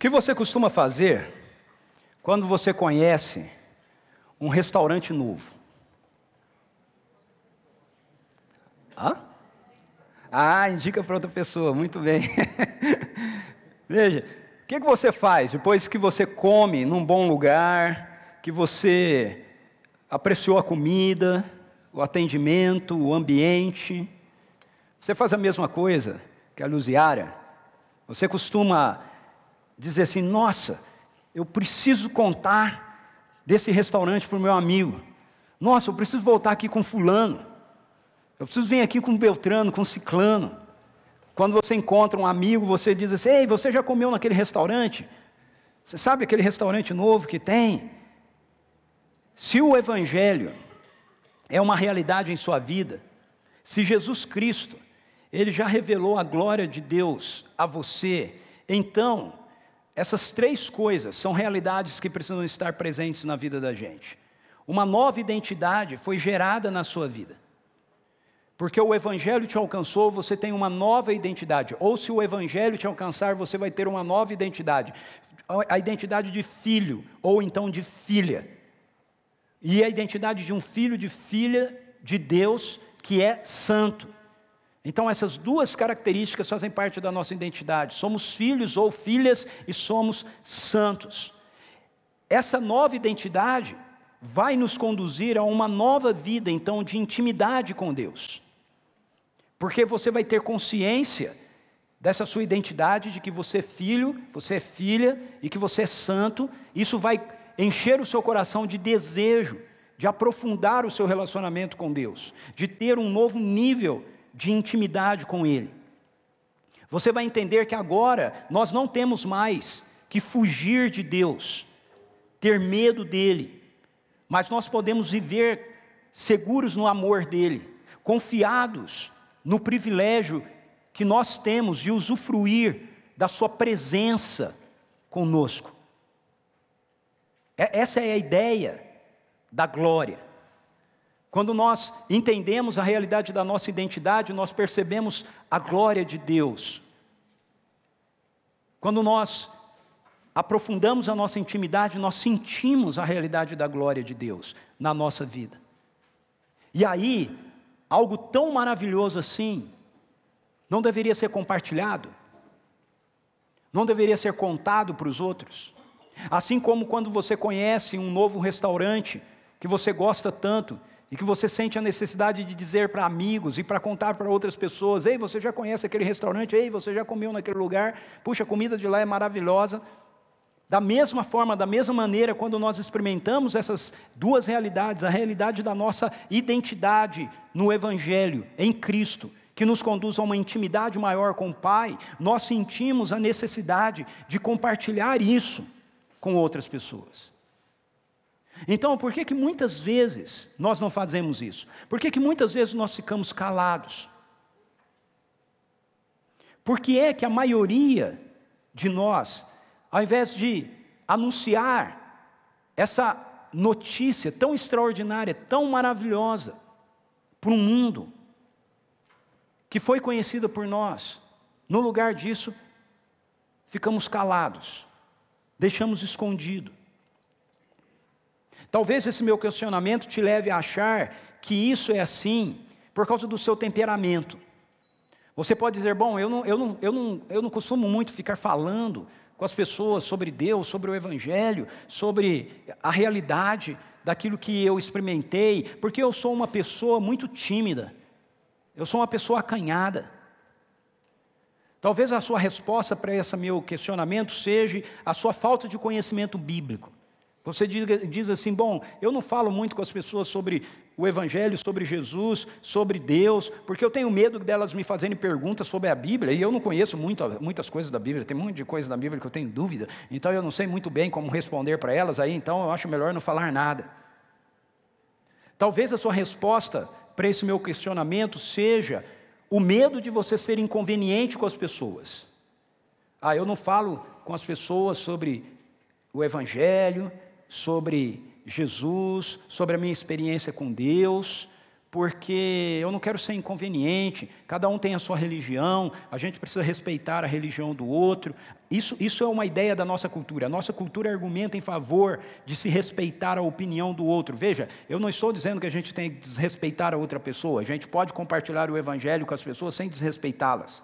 que você costuma fazer quando você conhece um restaurante novo? Indica para outra pessoa, muito bem. Veja, o que você faz depois que você come num bom lugar, que você apreciou a comida, o atendimento, o ambiente? Você faz a mesma coisa que a Luziara? Você costuma dizer assim: nossa, eu preciso contar desse restaurante para o meu amigo. Nossa, eu preciso voltar aqui com fulano. Eu preciso vir aqui com Beltrano, com Ciclano. Quando você encontra um amigo, você diz assim: ei, você já comeu naquele restaurante? Você sabe aquele restaurante novo que tem? Se o Evangelho é uma realidade em sua vida, se Jesus Cristo, Ele já revelou a glória de Deus a você, então, essas três coisas são realidades que precisam estar presentes na vida da gente. Uma nova identidade foi gerada na sua vida. Porque o Evangelho te alcançou, você tem uma nova identidade. Ou se o Evangelho te alcançar, você vai ter uma nova identidade. A identidade de filho, ou então de filha. E a identidade de um filho, de filha de Deus, que é santo. Então essas duas características fazem parte da nossa identidade. Somos filhos ou filhas e somos santos. Essa nova identidade vai nos conduzir a uma nova vida, então, de intimidade com Deus. Porque você vai ter consciência dessa sua identidade, de que você é filho, você é filha e que você é santo. Isso vai encher o seu coração de desejo, de aprofundar o seu relacionamento com Deus, de ter um novo nível de intimidade com Ele. Você vai entender que agora nós não temos mais que fugir de Deus, ter medo dEle, mas nós podemos viver seguros no amor dEle, confiados no privilégio que nós temos de usufruir da sua presença conosco. Essa é a ideia da glória. Quando nós entendemos a realidade da nossa identidade, nós percebemos a glória de Deus. Quando nós aprofundamos a nossa intimidade, nós sentimos a realidade da glória de Deus na nossa vida. E aí, algo tão maravilhoso assim, não deveria ser compartilhado? Não deveria ser contado para os outros? Assim como quando você conhece um novo restaurante, que você gosta tanto, e que você sente a necessidade de dizer para amigos e para contar para outras pessoas: ei, você já conhece aquele restaurante? Ei, você já comeu naquele lugar? Puxa, a comida de lá é maravilhosa. Da mesma forma, da mesma maneira, quando nós experimentamos essas duas realidades, a realidade da nossa identidade no Evangelho, em Cristo, que nos conduz a uma intimidade maior com o Pai, nós sentimos a necessidade de compartilhar isso com outras pessoas. Então, por que muitas vezes nós não fazemos isso? Por que muitas vezes nós ficamos calados? Por que é que a maioria de nós, ao invés de anunciar essa notícia tão extraordinária, tão maravilhosa, para um mundo que foi conhecida por nós, no lugar disso, ficamos calados, deixamos escondido? Talvez esse meu questionamento te leve a achar que isso é assim por causa do seu temperamento. Você pode dizer: bom, eu não costumo muito ficar falando com as pessoas sobre Deus, sobre o Evangelho, sobre a realidade daquilo que eu experimentei, porque eu sou uma pessoa muito tímida, eu sou uma pessoa acanhada. Talvez a sua resposta para esse meu questionamento seja a sua falta de conhecimento bíblico. Você diz assim: bom, eu não falo muito com as pessoas sobre o Evangelho, sobre Jesus, sobre Deus, porque eu tenho medo delas me fazerem perguntas sobre a Bíblia, e eu não conheço muitas coisas da Bíblia, tem um monte de coisas da Bíblia que eu tenho dúvida, então eu não sei muito bem como responder para elas, aí então eu acho melhor não falar nada. Talvez a sua resposta para esse meu questionamento seja o medo de você ser inconveniente com as pessoas. Eu não falo com as pessoas sobre o Evangelho, sobre Jesus, sobre a minha experiência com Deus, porque eu não quero ser inconveniente, cada um tem a sua religião, a gente precisa respeitar a religião do outro. Isso é uma ideia da nossa cultura. A nossa cultura argumenta em favor de se respeitar a opinião do outro. Veja, eu não estou dizendo que a gente tem que desrespeitar a outra pessoa, a gente pode compartilhar o evangelho com as pessoas sem desrespeitá-las.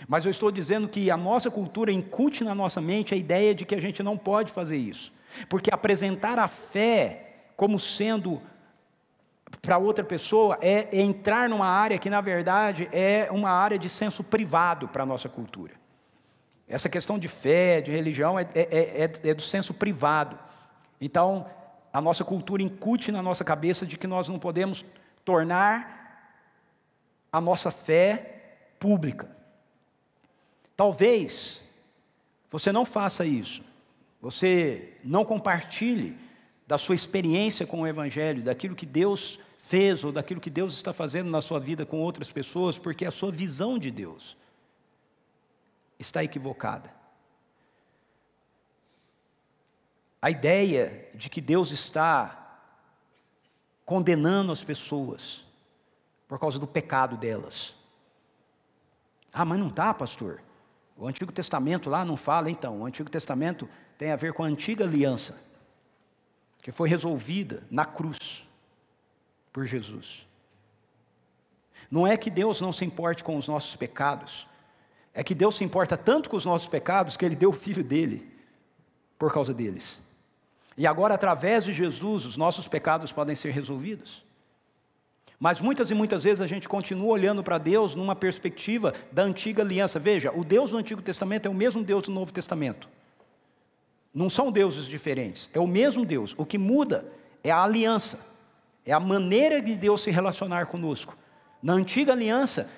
Mas eu estou dizendo que a nossa cultura incute na nossa mente a ideia de que a gente não pode fazer isso, porque apresentar a fé como sendo para outra pessoa é entrar numa área que na verdade é uma área de senso privado para a nossa cultura. Essa questão de fé, de religião é do senso privado. Então a nossa cultura incute na nossa cabeça de que nós não podemos tornar a nossa fé pública. Talvez você não faça isso, você não compartilhe da sua experiência com o evangelho, daquilo que Deus fez ou daquilo que Deus está fazendo na sua vida com outras pessoas, porque a sua visão de Deus está equivocada. A ideia de que Deus está condenando as pessoas por causa do pecado delas. Ah, mas não está, pastor. O Antigo Testamento lá não fala, então. O Antigo Testamento tem a ver com a antiga aliança, que foi resolvida na cruz por Jesus. Não é que Deus não se importe com os nossos pecados, é que Deus se importa tanto com os nossos pecados que Ele deu o Filho dEle por causa deles. E agora, através de Jesus, os nossos pecados podem ser resolvidos. Mas muitas e muitas vezes a gente continua olhando para Deus numa perspectiva da antiga aliança. Veja, o Deus do Antigo Testamento é o mesmo Deus do Novo Testamento. Não são deuses diferentes, é o mesmo Deus. O que muda é a aliança, é a maneira de Deus se relacionar conosco. Na antiga aliança,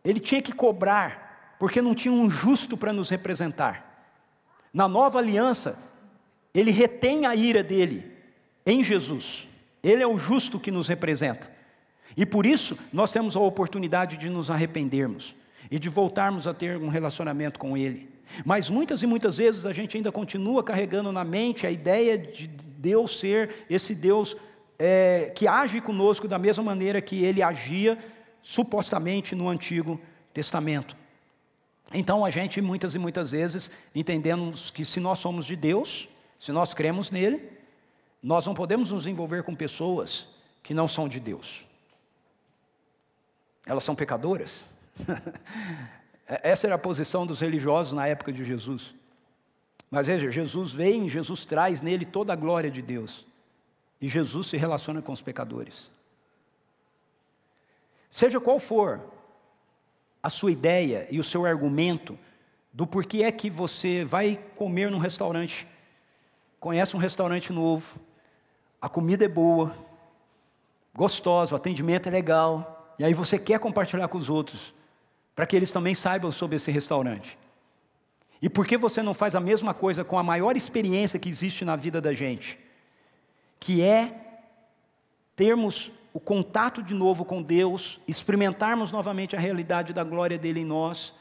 Ele tinha que cobrar, porque não tinha um justo para nos representar. Na nova aliança, Ele retém a ira dEle em Jesus. Ele é o justo que nos representa. E por isso, nós temos a oportunidade de nos arrependermos e de voltarmos a ter um relacionamento com Ele. Mas muitas e muitas vezes a gente ainda continua carregando na mente a ideia de Deus ser esse Deus que age conosco da mesma maneira que Ele agia supostamente no Antigo Testamento. Então a gente muitas e muitas vezes entendemos que se nós somos de Deus, se nós cremos nele, nós não podemos nos envolver com pessoas que não são de Deus. Elas são pecadoras. Essa era a posição dos religiosos na época de Jesus. Mas veja, Jesus vem, Jesus traz nele toda a glória de Deus. E Jesus se relaciona com os pecadores. Seja qual for a sua ideia e o seu argumento do porquê é que você vai comer num restaurante, conhece um restaurante novo, a comida é boa, gostosa, o atendimento é legal, e aí você quer compartilhar com os outros, para que eles também saibam sobre esse restaurante. E por que você não faz a mesma coisa com a maior experiência que existe na vida da gente? Que é termos o contato de novo com Deus, experimentarmos novamente a realidade da glória dEle em nós.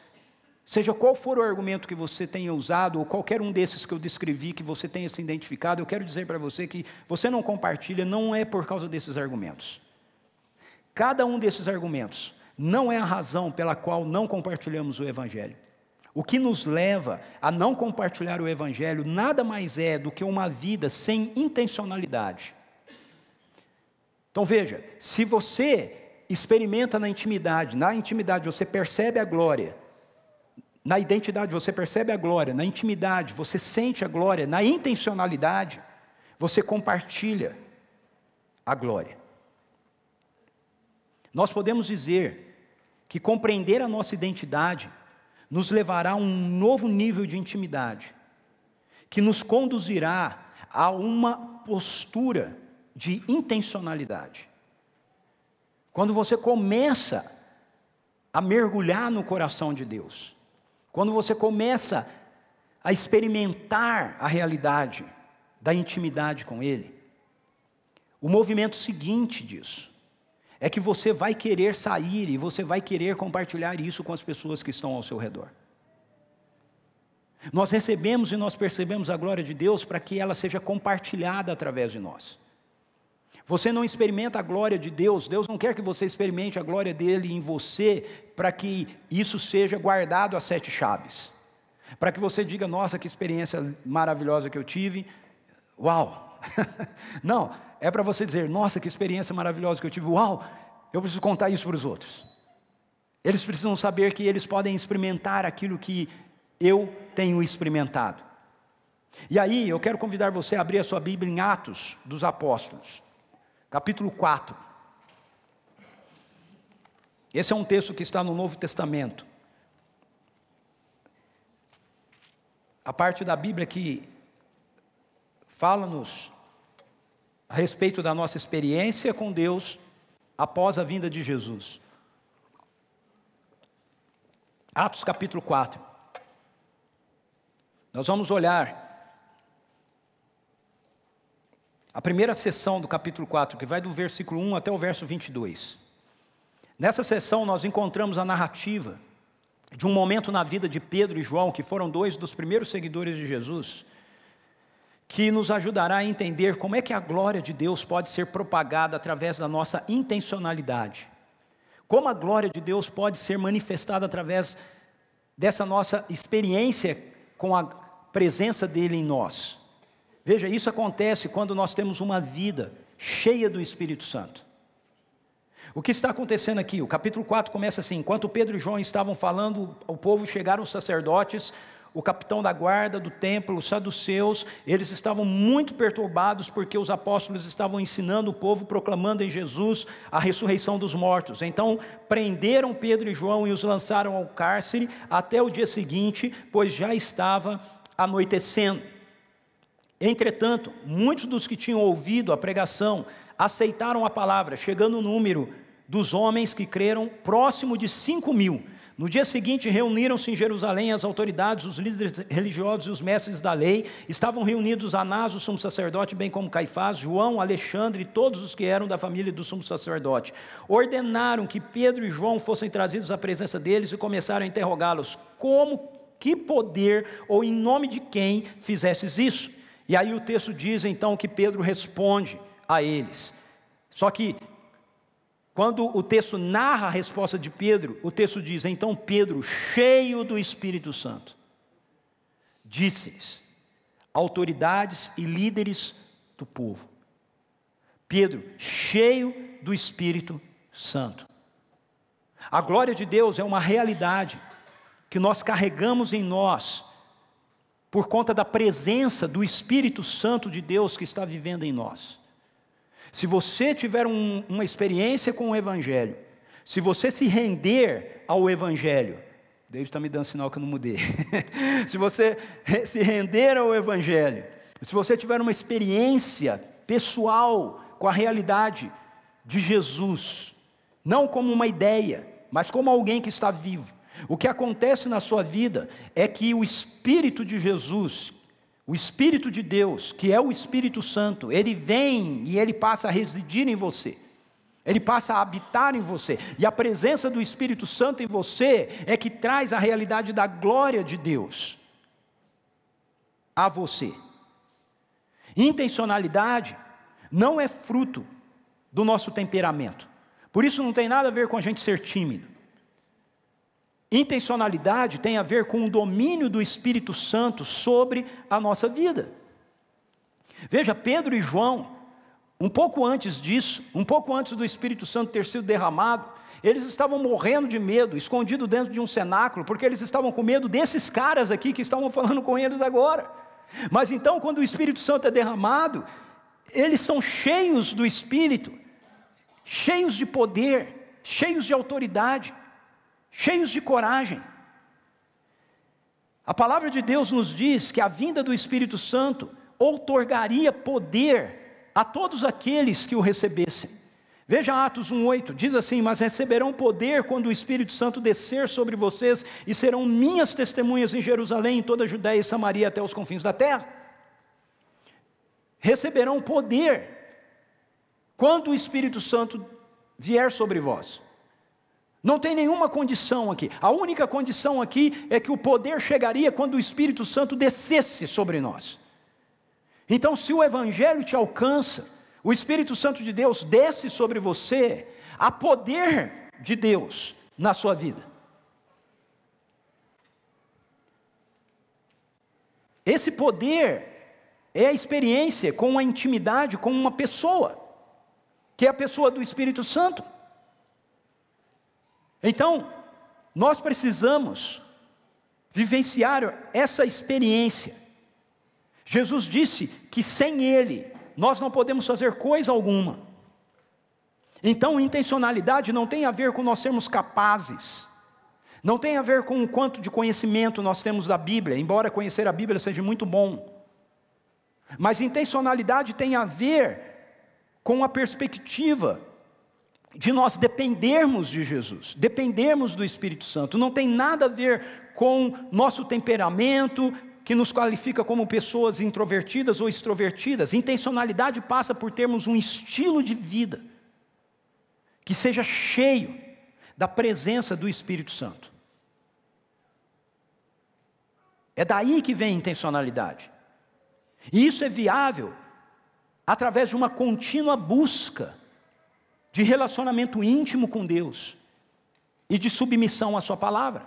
Seja qual for o argumento que você tenha usado, ou qualquer um desses que eu descrevi, que você tenha se identificado, eu quero dizer para você que você não compartilha, não é por causa desses argumentos. Cada um desses argumentos não é a razão pela qual não compartilhamos o Evangelho. O que nos leva a não compartilhar o Evangelho nada mais é do que uma vida sem intencionalidade. Então veja, se você experimenta na intimidade você percebe a glória, na identidade você percebe a glória, na intimidade você sente a glória, na intencionalidade você compartilha a glória. Nós podemos dizer que compreender a nossa identidade nos levará a um novo nível de intimidade, que nos conduzirá a uma postura de intencionalidade. Quando você começa a mergulhar no coração de Deus, quando você começa a experimentar a realidade da intimidade com Ele, o movimento seguinte disso é que você vai querer sair e você vai querer compartilhar isso com as pessoas que estão ao seu redor. Nós recebemos e nós percebemos a glória de Deus para que ela seja compartilhada através de nós. Você não experimenta a glória de Deus, Deus não quer que você experimente a glória dele em você, para que isso seja guardado às 7 chaves. Para que você diga, nossa, que experiência maravilhosa que eu tive, uau! Não, é para você dizer, nossa, que experiência maravilhosa que eu tive, uau! Eu preciso contar isso para os outros. Eles precisam saber que eles podem experimentar aquilo que eu tenho experimentado. E aí, eu quero convidar você a abrir a sua Bíblia em Atos dos Apóstolos, capítulo 4. Esse é um texto que está no Novo Testamento. A parte da Bíblia que fala-nos a respeito da nossa experiência com Deus após a vinda de Jesus. Atos capítulo 4. Nós vamos olhar a primeira sessão do capítulo 4, que vai do versículo 1 até o verso 22. Nessa sessão nós encontramos a narrativa de um momento na vida de Pedro e João, que foram 2 dos primeiros seguidores de Jesus, que nos ajudará a entender como é que a glória de Deus pode ser propagada através da nossa intencionalidade. Como a glória de Deus pode ser manifestada através dessa nossa experiência com a presença dele em nós. Veja, isso acontece quando nós temos uma vida cheia do Espírito Santo. O que está acontecendo aqui? O capítulo 4 começa assim: enquanto Pedro e João estavam falando ao povo, chegaram os sacerdotes, o capitão da guarda do templo, os saduceus. Eles estavam muito perturbados porque os apóstolos estavam ensinando o povo, proclamando em Jesus a ressurreição dos mortos. Então prenderam Pedro e João e os lançaram ao cárcere até o dia seguinte, pois já estava anoitecendo. Entretanto, muitos dos que tinham ouvido a pregação aceitaram a palavra, chegando o número dos homens que creram próximo de 5.000. No dia seguinte reuniram-se em Jerusalém as autoridades, os líderes religiosos e os mestres da lei. Estavam reunidos Anás, o sumo sacerdote, bem como Caifás, João, Alexandre e todos os que eram da família do sumo sacerdote. Ordenaram que Pedro e João fossem trazidos à presença deles e começaram a interrogá-los: como, que poder ou em nome de quem fizesses isso? E aí o texto diz então que Pedro responde a eles. Só que quando o texto narra a resposta de Pedro, o texto diz: então Pedro, cheio do Espírito Santo, disse-lhes, autoridades e líderes do povo. Pedro, cheio do Espírito Santo. A glória de Deus é uma realidade que nós carregamos em nós, por conta da presença do Espírito Santo de Deus que está vivendo em nós. Se você tiver uma experiência com o Evangelho, se você se render ao Evangelho, David está me dando sinal que eu não mudei. Se você se render ao Evangelho, se você tiver uma experiência pessoal com a realidade de Jesus, não como uma ideia, mas como alguém que está vivo, o que acontece na sua vida é que o Espírito de Jesus, o Espírito de Deus, que é o Espírito Santo, ele vem e ele passa a residir em você, ele passa a habitar em você, e a presença do Espírito Santo em você é que traz a realidade da glória de Deus a você. Intencionalidade não é fruto do nosso temperamento, por isso não tem nada a ver com a gente ser tímido. Intencionalidade tem a ver com o domínio do Espírito Santo sobre a nossa vida. Veja, Pedro e João, um pouco antes disso, um pouco antes do Espírito Santo ter sido derramado, eles estavam morrendo de medo, escondidos dentro de um cenáculo, porque eles estavam com medo desses caras aqui que estavam falando com eles agora. Mas então, quando o Espírito Santo é derramado, eles são cheios do Espírito, cheios de poder, cheios de autoridade, cheios de coragem. A palavra de Deus nos diz que a vinda do Espírito Santo outorgaria poder a todos aqueles que o recebessem. Veja Atos 1:8, diz assim: mas receberão poder quando o Espírito Santo descer sobre vocês, e serão minhas testemunhas em Jerusalém, em toda a Judéia e Samaria, até os confins da terra. Receberão poder quando o Espírito Santo vier sobre vós. Não tem nenhuma condição aqui. A única condição aqui é que o poder chegaria quando o Espírito Santo descesse sobre nós. Então, se o Evangelho te alcança, o Espírito Santo de Deus desce sobre você, há poder de Deus na sua vida. Esse poder é a experiência com a intimidade com uma pessoa, que é a pessoa do Espírito Santo. Então, nós precisamos vivenciar essa experiência. Jesus disse que sem Ele, nós não podemos fazer coisa alguma. Então, intencionalidade não tem a ver com nós sermos capazes, não tem a ver com o quanto de conhecimento nós temos da Bíblia, embora conhecer a Bíblia seja muito bom. Mas intencionalidade tem a ver com a perspectiva de nós dependermos de Jesus, dependermos do Espírito Santo. Não tem nada a ver com nosso temperamento, que nos qualifica como pessoas introvertidas ou extrovertidas. Intencionalidade passa por termos um estilo de vida que seja cheio da presença do Espírito Santo. É daí que vem a intencionalidade. E isso é viável através de uma contínua busca de relacionamento íntimo com Deus e de submissão à sua palavra.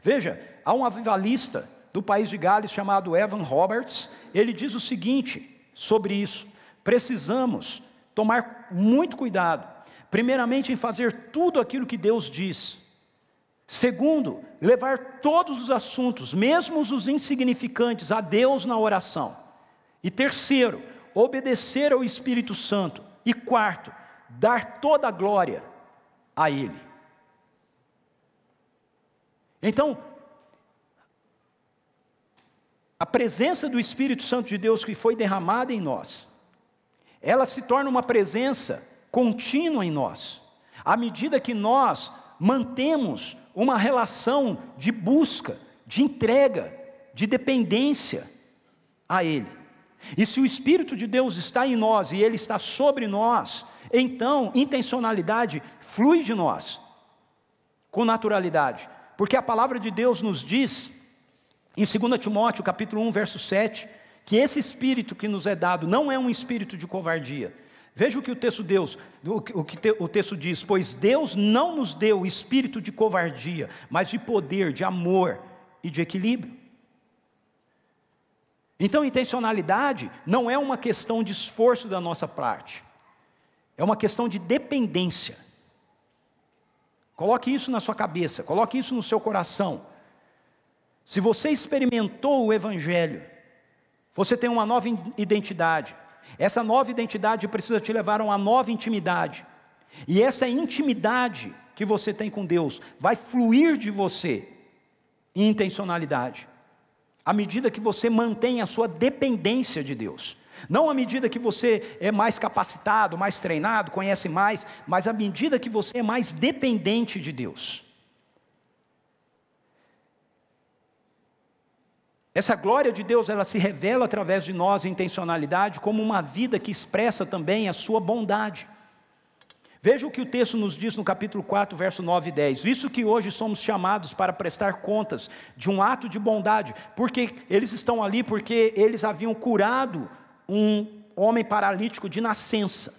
Veja, há um avivalista do país de Gales chamado Evan Roberts. Ele diz o seguinte sobre isso: precisamos tomar muito cuidado, primeiramente em fazer tudo aquilo que Deus diz. Segundo, levar todos os assuntos, mesmo os insignificantes, a Deus na oração. E terceiro, obedecer ao Espírito Santo. E quarto, dar toda a glória a Ele. Então, a presença do Espírito Santo de Deus que foi derramada em nós, ela se torna uma presença contínua em nós, à medida que nós mantemos uma relação de busca, de entrega, de dependência a Ele. E se o Espírito de Deus está em nós e Ele está sobre nós, então intencionalidade flui de nós com naturalidade, porque a palavra de Deus nos diz em 2 Timóteo capítulo 1 verso 7, que esse Espírito que nos é dado não é um espírito de covardia. Veja o que o texto diz: pois Deus não nos deu espírito de covardia, mas de poder, de amor e de equilíbrio. Então, intencionalidade não é uma questão de esforço da nossa parte, é uma questão de dependência. Coloque isso na sua cabeça, coloque isso no seu coração. Se você experimentou o Evangelho, você tem uma nova identidade. Essa nova identidade precisa te levar a uma nova intimidade. E essa intimidade que você tem com Deus vai fluir de você em intencionalidade, à medida que você mantém a sua dependência de Deus. Não à medida que você é mais capacitado, mais treinado, conhece mais, mas à medida que você é mais dependente de Deus. Essa glória de Deus, ela se revela através de nós em intencionalidade como uma vida que expressa também a sua bondade. Veja o que o texto nos diz no capítulo 4, verso 9 e 10. Visto que hoje somos chamados para prestar contas de um ato de bondade, porque eles estão ali porque eles haviam curado um homem paralítico de nascença.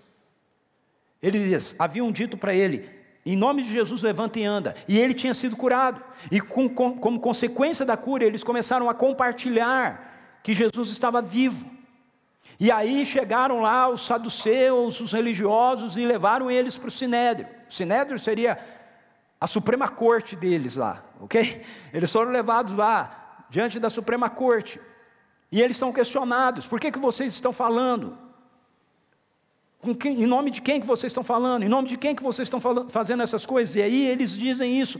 Eles haviam dito para ele: em nome de Jesus, levanta e anda. E ele tinha sido curado. E como consequência da cura, eles começaram a compartilhar que Jesus estava vivo. E aí chegaram lá os saduceus, os religiosos, e levaram eles para o Sinédrio. O Sinédrio seria a Suprema Corte deles lá, ok? Eles foram levados lá, diante da Suprema Corte. E eles são questionados: por que vocês estão falando? Em nome de quem que vocês estão falando? Em nome de quem que vocês estão fazendo essas coisas? E aí eles dizem isso.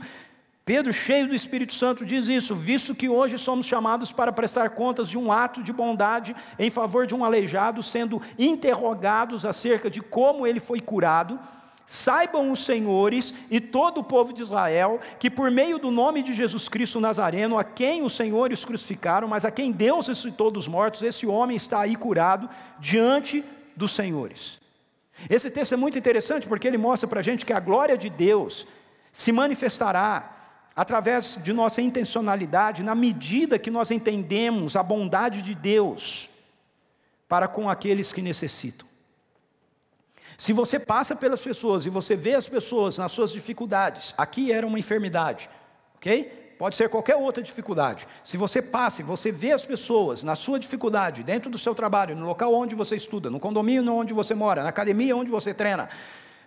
Pedro, cheio do Espírito Santo, diz isso: visto que hoje somos chamados para prestar contas de um ato de bondade em favor de um aleijado, sendo interrogados acerca de como ele foi curado, saibam os senhores e todo o povo de Israel, que por meio do nome de Jesus Cristo Nazareno, a quem os senhores crucificaram, mas a quem Deus ressuscitou dos mortos, esse homem está aí curado diante dos senhores. Esse texto é muito interessante porque ele mostra para a gente que a glória de Deus se manifestará através de nossa intencionalidade, na medida que nós entendemos a bondade de Deus para com aqueles que necessitam. Se você passa pelas pessoas e você vê as pessoas nas suas dificuldades, aqui era uma enfermidade, ok? Pode ser qualquer outra dificuldade. Se você passa e você vê as pessoas na sua dificuldade, dentro do seu trabalho, no local onde você estuda, no condomínio onde você mora, na academia onde você treina,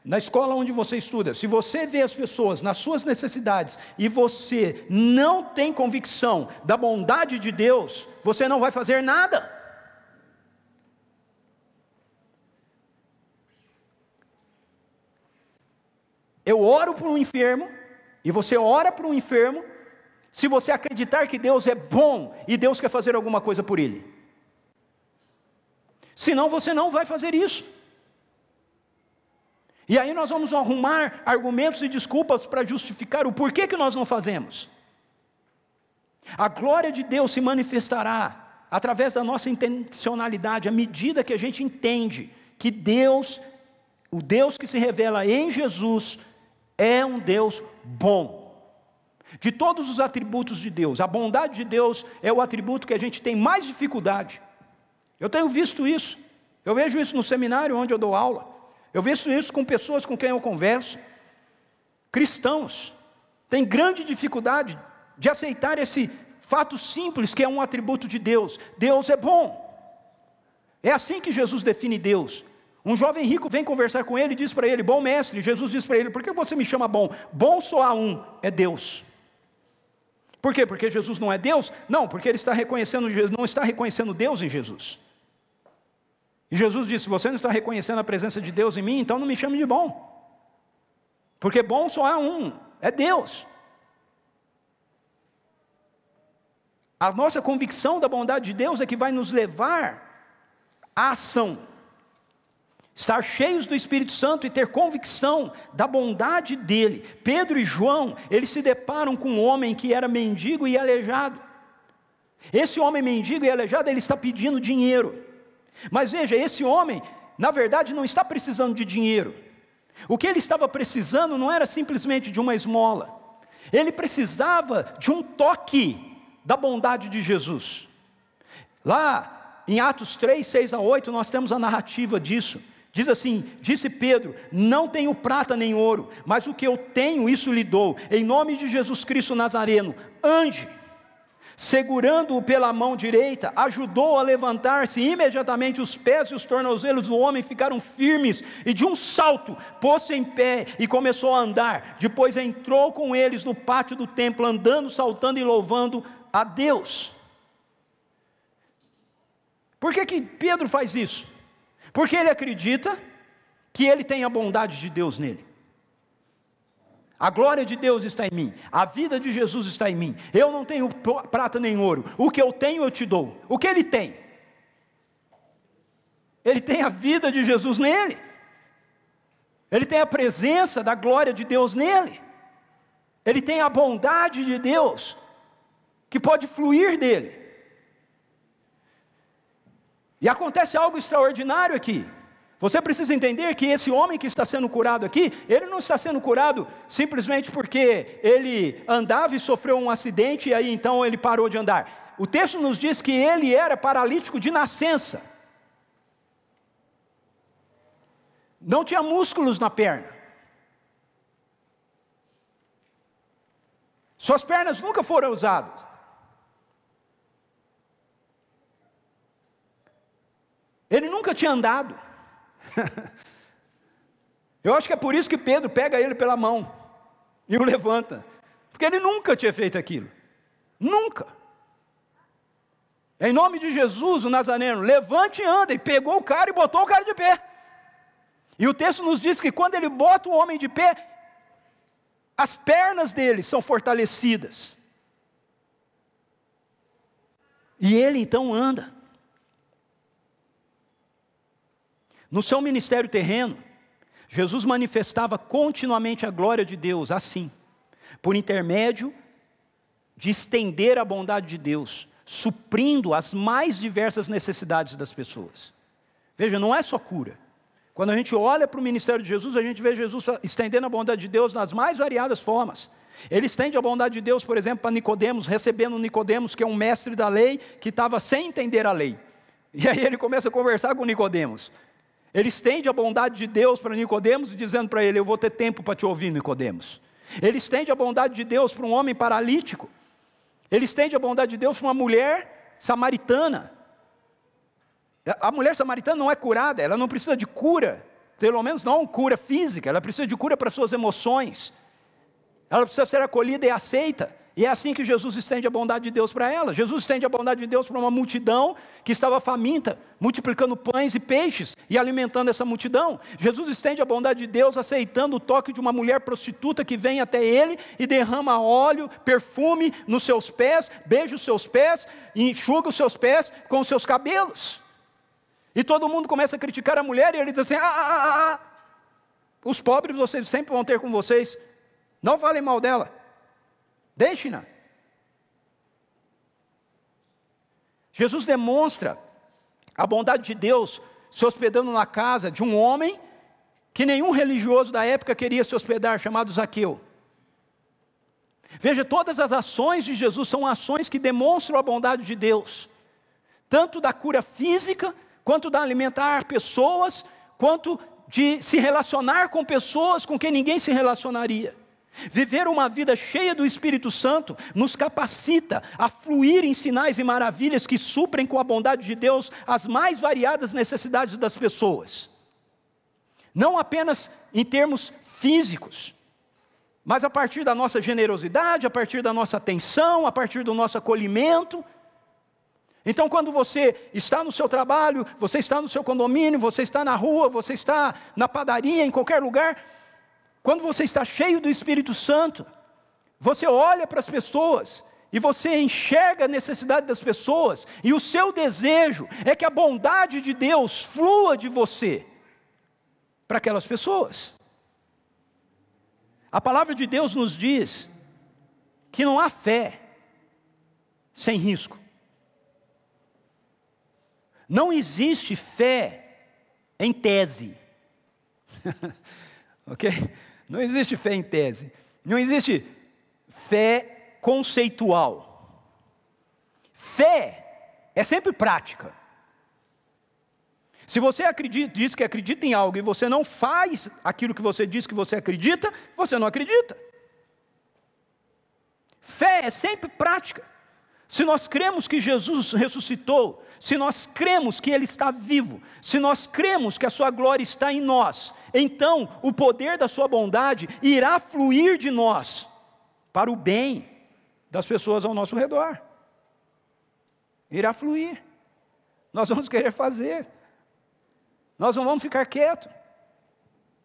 na escola onde você estuda, se você vê as pessoas nas suas necessidades e você não tem convicção da bondade de Deus, você não vai fazer nada. Eu oro por um enfermo, e você ora por um enfermo, se você acreditar que Deus é bom e Deus quer fazer alguma coisa por ele. Senão você não vai fazer isso. E aí nós vamos arrumar argumentos e desculpas para justificar o porquê que nós não fazemos. A glória de Deus se manifestará através da nossa intencionalidade, à medida que a gente entende que Deus, o Deus que se revela em Jesus, é um Deus bom. De todos os atributos de Deus, a bondade de Deus é o atributo que a gente tem mais dificuldade. Eu tenho visto isso, eu vejo isso no seminário onde eu dou aula, eu vejo isso com pessoas com quem eu converso. Cristãos têm grande dificuldade de aceitar esse fato simples que é um atributo de Deus. Deus é bom. É assim que Jesus define Deus. Um jovem rico vem conversar com ele e diz para ele: bom mestre. Jesus diz para ele: por que você me chama bom? Bom só há um, é Deus. Por quê? Porque Jesus não é Deus? Não, porque ele não está reconhecendo Deus em Jesus. E Jesus disse: se você não está reconhecendo a presença de Deus em mim, então não me chame de bom. Porque bom só há um, é Deus. A nossa convicção da bondade de Deus é que vai nos levar à ação. Estar cheios do Espírito Santo e ter convicção da bondade dele. Pedro e João, eles se deparam com um homem que era mendigo e aleijado. Esse homem mendigo e aleijado, ele está pedindo dinheiro. Mas veja, esse homem, na verdade, não está precisando de dinheiro. O que ele estava precisando não era simplesmente de uma esmola. Ele precisava de um toque da bondade de Jesus. Lá em Atos 3, 6 a 8, nós temos a narrativa disso. Diz assim: disse Pedro: não tenho prata nem ouro, mas o que eu tenho, isso lhe dou. Em nome de Jesus Cristo Nazareno, ande. Segurando-o pela mão direita, ajudou a levantar-se. Imediatamente os pés e os tornozelos do homem ficaram firmes, e de um salto pôs-se em pé e começou a andar. Depois entrou com eles no pátio do templo, andando, saltando e louvando a Deus. Por que Pedro faz isso? Porque ele acredita que ele tem a bondade de Deus nele. A glória de Deus está em mim, a vida de Jesus está em mim. Eu não tenho prata nem ouro, o que eu tenho eu te dou. O que ele tem? Ele tem a vida de Jesus nele. Ele tem a presença da glória de Deus nele. Ele tem a bondade de Deus que pode fluir dele. E acontece algo extraordinário aqui. Você precisa entender que esse homem que está sendo curado aqui, ele não está sendo curado simplesmente porque ele andava e sofreu um acidente e aí então ele parou de andar. O texto nos diz que ele era paralítico de nascença. Não tinha músculos na perna. Suas pernas nunca foram usadas. Ele nunca tinha andado. Eu acho que é por isso que Pedro pega ele pela mão e o levanta, porque ele nunca tinha feito aquilo. Nunca. Em nome de Jesus, o Nazareno, levante e anda. E pegou o cara e botou o cara de pé. E o texto nos diz que quando ele bota o homem de pé, as pernas dele são fortalecidas. E ele então anda. No seu ministério terreno, Jesus manifestava continuamente a glória de Deus, assim, por intermédio de estender a bondade de Deus, suprindo as mais diversas necessidades das pessoas. Veja, não é só cura. Quando a gente olha para o ministério de Jesus, a gente vê Jesus estendendo a bondade de Deus nas mais variadas formas. Ele estende a bondade de Deus, por exemplo, para Nicodemos, recebendo Nicodemos, que é um mestre da lei, que estava sem entender a lei. E aí ele começa a conversar com Nicodemos. Ele estende a bondade de Deus para Nicodemos, dizendo para ele: eu vou ter tempo para te ouvir, Nicodemos. Ele estende a bondade de Deus para um homem paralítico. Ele estende a bondade de Deus para uma mulher samaritana. A mulher samaritana não é curada, ela não precisa de cura, pelo menos não cura física, ela precisa de cura para suas emoções. Ela precisa ser acolhida e aceita. E é assim que Jesus estende a bondade de Deus para ela. Jesus estende a bondade de Deus para uma multidão que estava faminta, multiplicando pães e peixes e alimentando essa multidão. Jesus estende a bondade de Deus aceitando o toque de uma mulher prostituta que vem até ele e derrama óleo, perfume nos seus pés, beija os seus pés e enxuga os seus pés com os seus cabelos. E todo mundo começa a criticar a mulher e ele diz assim: os pobres vocês sempre vão ter com vocês, não falem mal dela. Deixe-na. Jesus demonstra a bondade de Deus se hospedando na casa de um homem que nenhum religioso da época queria se hospedar, chamado Zaqueu. Veja, todas as ações de Jesus são ações que demonstram a bondade de Deus, tanto da cura física, quanto da alimentar pessoas, quanto de se relacionar com pessoas com quem ninguém se relacionaria. Viver uma vida cheia do Espírito Santo nos capacita a fluir em sinais e maravilhas que suprem com a bondade de Deus as mais variadas necessidades das pessoas. Não apenas em termos físicos, mas a partir da nossa generosidade, a partir da nossa atenção, a partir do nosso acolhimento. Então, quando você está no seu trabalho, você está no seu condomínio, você está na rua, você está na padaria, em qualquer lugar, quando você está cheio do Espírito Santo, você olha para as pessoas e você enxerga a necessidade das pessoas, e o seu desejo é que a bondade de Deus flua de você para aquelas pessoas. A palavra de Deus nos diz que não há fé sem risco. Não existe fé em tese. Ok? Não existe fé em tese. Não existe fé conceitual. Fé é sempre prática. Se você diz que acredita em algo e você não faz aquilo que você diz que você acredita, você não acredita. Fé é sempre prática. Se nós cremos que Jesus ressuscitou, se nós cremos que Ele está vivo, se nós cremos que a sua glória está em nós, então o poder da sua bondade irá fluir de nós para o bem das pessoas ao nosso redor. Irá fluir. Nós vamos querer fazer. Nós não vamos ficar quietos.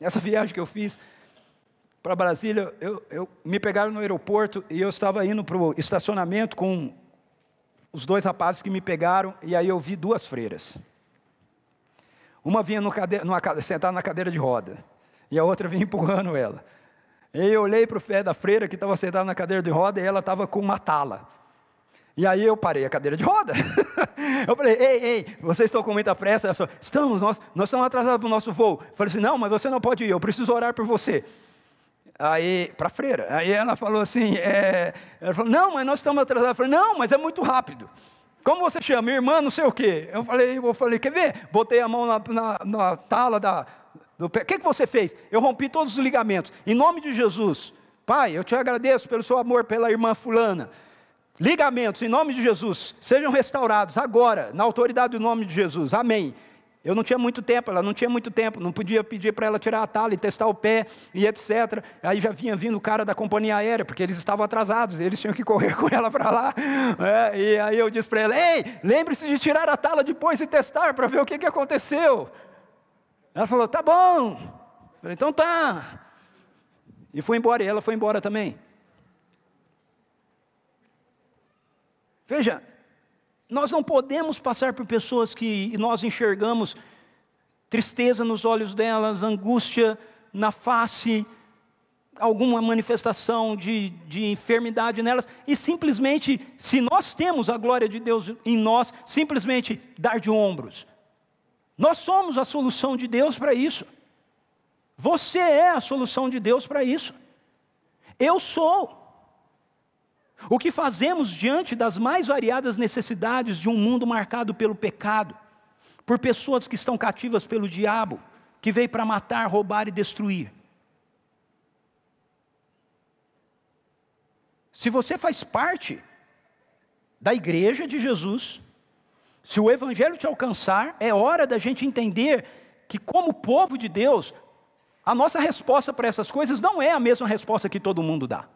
Essa viagem que eu fiz para Brasília, me pegaram no aeroporto e eu estava indo para o estacionamento com os dois rapazes que me pegaram, e aí eu vi duas freiras. Uma vinha sentada na cadeira de roda, e a outra vinha empurrando ela. E eu olhei para o pé da freira que estava sentada na cadeira de roda, e ela estava com uma tala. E aí eu parei a cadeira de roda. Eu falei: ei, vocês estão com muita pressa? Ela falou: nós estamos atrasados para o nosso voo. Eu falei assim: não, mas você não pode ir, eu preciso orar por você. Aí, para a freira, aí ela falou assim, ela falou: não, mas nós estamos atrasados. Eu falei: não, mas é muito rápido. Como você chama? Minha irmã, não sei o quê. Eu falei: quer ver? Botei a mão na tala do pé. O que você fez? Eu rompi todos os ligamentos. Em nome de Jesus, Pai, eu te agradeço pelo seu amor pela irmã fulana. Ligamentos, em nome de Jesus, sejam restaurados agora, na autoridade do nome de Jesus. Amém. Eu não tinha muito tempo, ela não tinha muito tempo, não podia pedir para ela tirar a tala e testar o pé e etc. Aí já vinha vindo o cara da companhia aérea, porque eles estavam atrasados, eles tinham que correr com ela para lá. E aí eu disse para ela: ei, lembre-se de tirar a tala depois e testar para ver o que aconteceu. Ela falou: tá bom. Eu falei: então tá. E foi embora, e ela foi embora também. Veja, nós não podemos passar por pessoas que nós enxergamos tristeza nos olhos delas, angústia na face, alguma manifestação de enfermidade nelas, e simplesmente, se nós temos a glória de Deus em nós, simplesmente dar de ombros. Nós somos a solução de Deus para isso. Você é a solução de Deus para isso. Eu sou. O que fazemos diante das mais variadas necessidades de um mundo marcado pelo pecado, por pessoas que estão cativas pelo diabo, que veio para matar, roubar e destruir. Se você faz parte da igreja de Jesus, se o evangelho te alcançar, é hora da gente entender que, como povo de Deus, a nossa resposta para essas coisas não é a mesma resposta que todo mundo dá.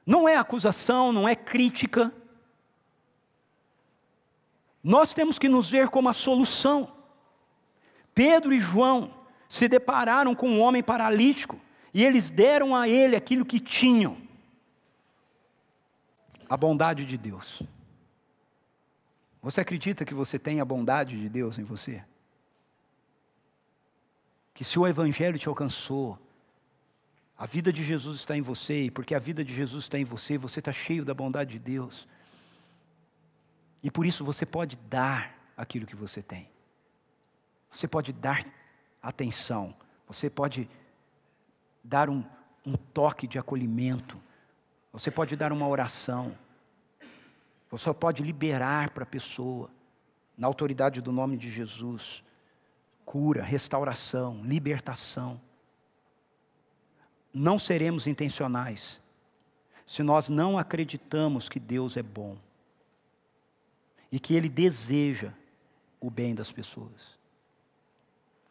Não é acusação, não é crítica. Nós temos que nos ver como a solução. Pedro e João se depararam com um homem paralítico e eles deram a ele aquilo que tinham: a bondade de Deus. Você acredita que você tem a bondade de Deus em você? Que se o evangelho te alcançou, a vida de Jesus está em você, e porque a vida de Jesus está em você, você está cheio da bondade de Deus. E por isso você pode dar aquilo que você tem. Você pode dar atenção, você pode dar um toque de acolhimento, você pode dar uma oração, você pode liberar para a pessoa, na autoridade do nome de Jesus, cura, restauração, libertação. Não seremos intencionais se nós não acreditamos que Deus é bom e que Ele deseja o bem das pessoas.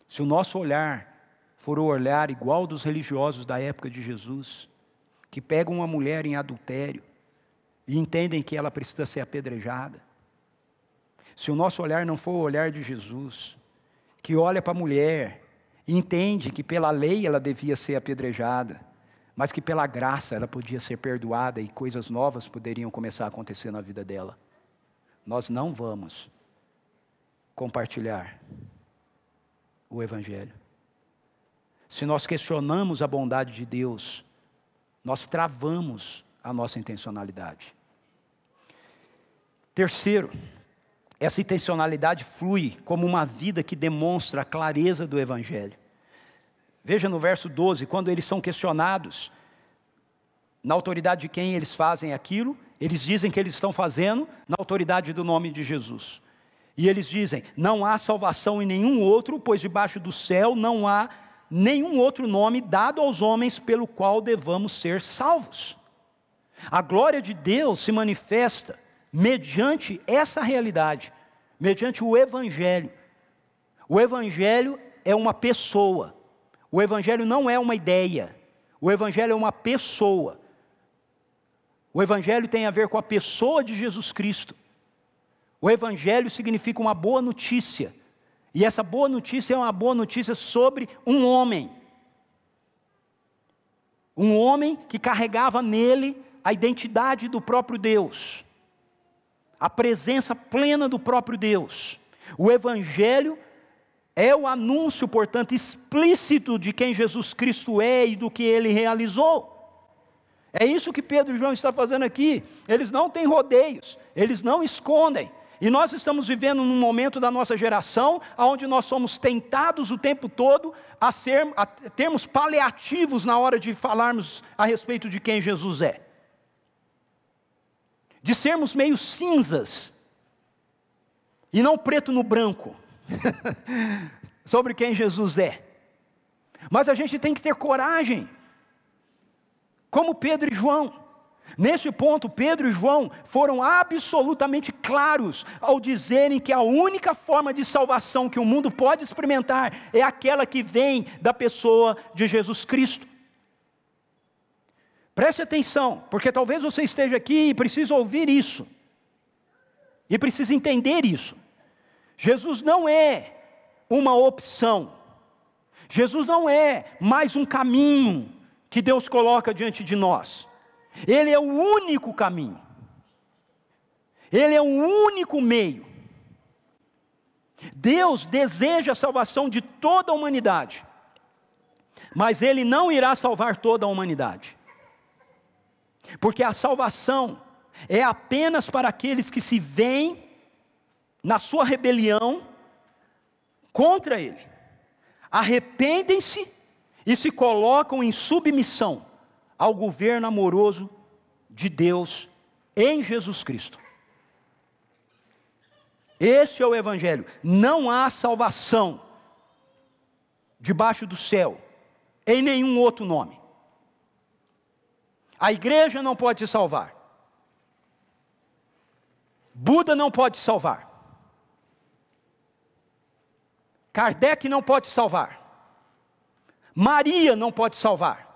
Se o nosso olhar for o olhar igual dos religiosos da época de Jesus, que pegam uma mulher em adultério e entendem que ela precisa ser apedrejada, se o nosso olhar não for o olhar de Jesus, que olha para a mulher e entende que pela lei ela devia ser apedrejada, mas que pela graça ela podia ser perdoada e coisas novas poderiam começar a acontecer na vida dela, nós não vamos compartilhar o evangelho. Se nós questionamos a bondade de Deus, nós travamos a nossa intencionalidade. Terceiro, essa intencionalidade flui como uma vida que demonstra a clareza do evangelho. Veja no verso 12, quando eles são questionados, na autoridade de quem eles fazem aquilo, eles dizem que eles estão fazendo na autoridade do nome de Jesus. E eles dizem: não há salvação em nenhum outro, pois debaixo do céu não há nenhum outro nome dado aos homens pelo qual devamos ser salvos. A glória de Deus se manifesta mediante essa realidade, mediante o evangelho. O evangelho é uma pessoa. O evangelho não é uma ideia. O evangelho é uma pessoa. O evangelho tem a ver com a pessoa de Jesus Cristo. O evangelho significa uma boa notícia. E essa boa notícia é uma boa notícia sobre um homem. Um homem que carregava nele a identidade do próprio Deus. A presença plena do próprio Deus. O evangelho é o anúncio, portanto, explícito de quem Jesus Cristo é e do que Ele realizou. É isso que Pedro e João estão fazendo aqui. Eles não têm rodeios, eles não escondem. E nós estamos vivendo num momento da nossa geração, onde nós somos tentados o tempo todo a termos paliativos na hora de falarmos a respeito de quem Jesus é. De sermos meio cinzas, e não preto no branco, sobre quem Jesus é. Mas a gente tem que ter coragem, como Pedro e João. Nesse ponto, Pedro e João foram absolutamente claros ao dizerem que a única forma de salvação que o mundo pode experimentar é aquela que vem da pessoa de Jesus Cristo. Preste atenção, porque talvez você esteja aqui e precise ouvir isso, e precise entender isso. Jesus não é uma opção, Jesus não é mais um caminho que Deus coloca diante de nós. Ele é o único caminho, Ele é o único meio. Deus deseja a salvação de toda a humanidade, mas Ele não irá salvar toda a humanidade, porque a salvação é apenas para aqueles que se veem na sua rebelião contra Ele, arrependem-se e se colocam em submissão ao governo amoroso de Deus em Jesus Cristo. Esse é o Evangelho. Não há salvação debaixo do céu em nenhum outro nome. A igreja não pode te salvar. Buda não pode te salvar. Kardec não pode te salvar. Maria não pode te salvar.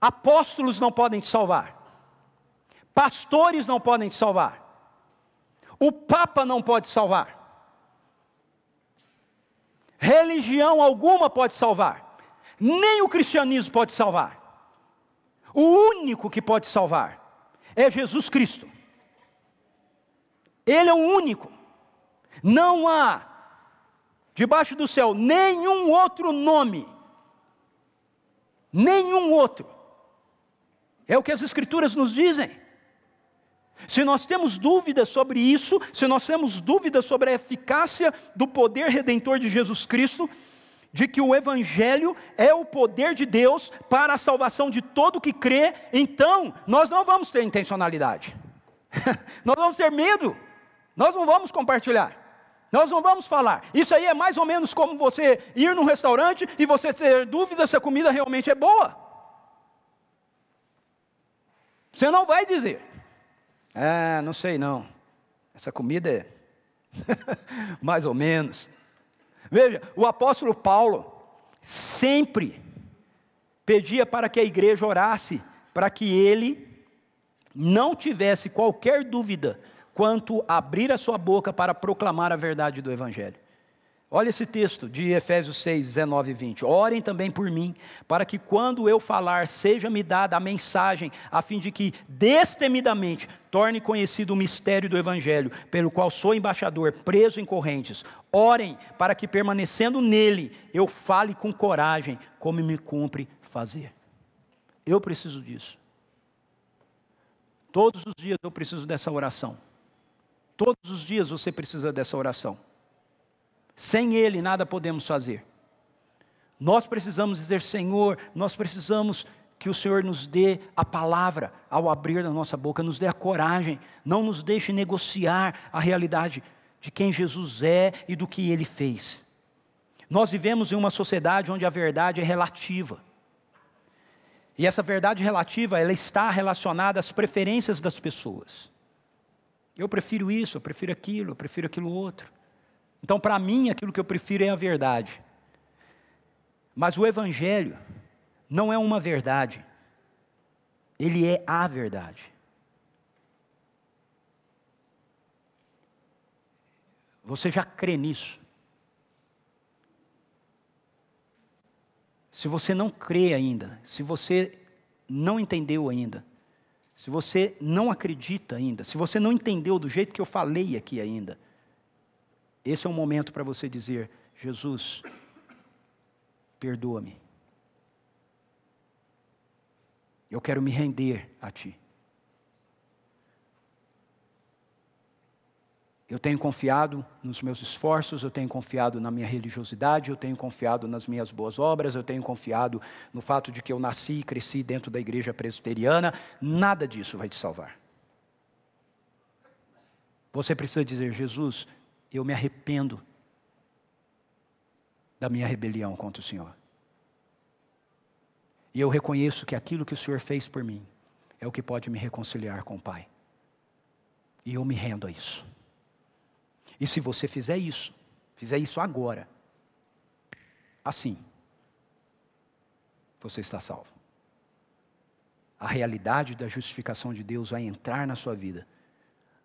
Apóstolos não podem te salvar. Pastores não podem te salvar. O Papa não pode te salvar. Religião alguma pode salvar. Nem o cristianismo pode salvar. O único que pode salvar é Jesus Cristo. Ele é o único. Não há debaixo do céu nenhum outro nome. Nenhum outro. É o que as Escrituras nos dizem. Se nós temos dúvidas sobre isso, se nós temos dúvidas sobre a eficácia do poder redentor de Jesus Cristo, de que o Evangelho é o poder de Deus para a salvação de todo que crê, então nós não vamos ter intencionalidade. Nós vamos ter medo. Nós não vamos compartilhar. Nós não vamos falar. Isso aí é mais ou menos como você ir num restaurante e você ter dúvida se a comida realmente é boa. Você não vai dizer: ah, não sei não, essa comida é mais ou menos. Veja, o apóstolo Paulo sempre pedia para que a igreja orasse, para que ele não tivesse qualquer dúvida quanto a abrir a sua boca para proclamar a verdade do Evangelho. Olha esse texto de Efésios 6, 19 e 20. Orem também por mim, para que quando eu falar, seja-me dada a mensagem, a fim de que destemidamente torne conhecido o mistério do Evangelho, pelo qual sou embaixador, preso em correntes. Orem para que, permanecendo nele, eu fale com coragem, como me cumpre fazer. Eu preciso disso. Todos os dias eu preciso dessa oração. Todos os dias você precisa dessa oração. Sem Ele nada podemos fazer. Nós precisamos dizer: Senhor, nós precisamos que o Senhor nos dê a palavra ao abrir da nossa boca, nos dê a coragem, não nos deixe negociar a realidade de quem Jesus é e do que Ele fez. Nós vivemos em uma sociedade onde a verdade é relativa. E essa verdade relativa, ela está relacionada às preferências das pessoas. Eu prefiro isso, eu prefiro aquilo outro. Então, para mim, aquilo que eu prefiro é a verdade. Mas o Evangelho não é uma verdade. Ele é a verdade. Você já crê nisso? Se você não crê ainda, se você não entendeu ainda, se você não acredita ainda, se você não entendeu do jeito que eu falei aqui ainda, esse é um momento para você dizer: Jesus, perdoa-me. Eu quero me render a Ti. Eu tenho confiado nos meus esforços, eu tenho confiado na minha religiosidade, eu tenho confiado nas minhas boas obras, eu tenho confiado no fato de que eu nasci e cresci dentro da igreja presbiteriana. Nada disso vai te salvar. Você precisa dizer: Jesus, eu me arrependo da minha rebelião contra o Senhor. E eu reconheço que aquilo que o Senhor fez por mim é o que pode me reconciliar com o Pai. E eu me rendo a isso. E se você fizer isso agora, assim, você está salvo. A realidade da justificação de Deus vai entrar na sua vida.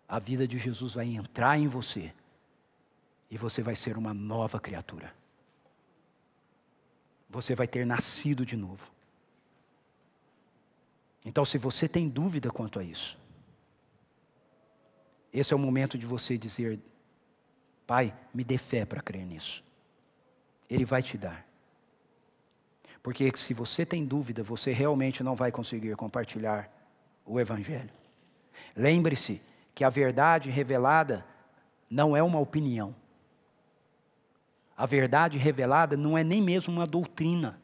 A vida de Jesus vai entrar em você. E você vai ser uma nova criatura. Você vai ter nascido de novo. Então, se você tem dúvida quanto a isso, esse é o momento de você dizer: Pai, me dê fé para crer nisso. Ele vai te dar. Porque se você tem dúvida, você realmente não vai conseguir compartilhar o Evangelho. Lembre-se que a verdade revelada não é uma opinião. A verdade revelada não é nem mesmo uma doutrina,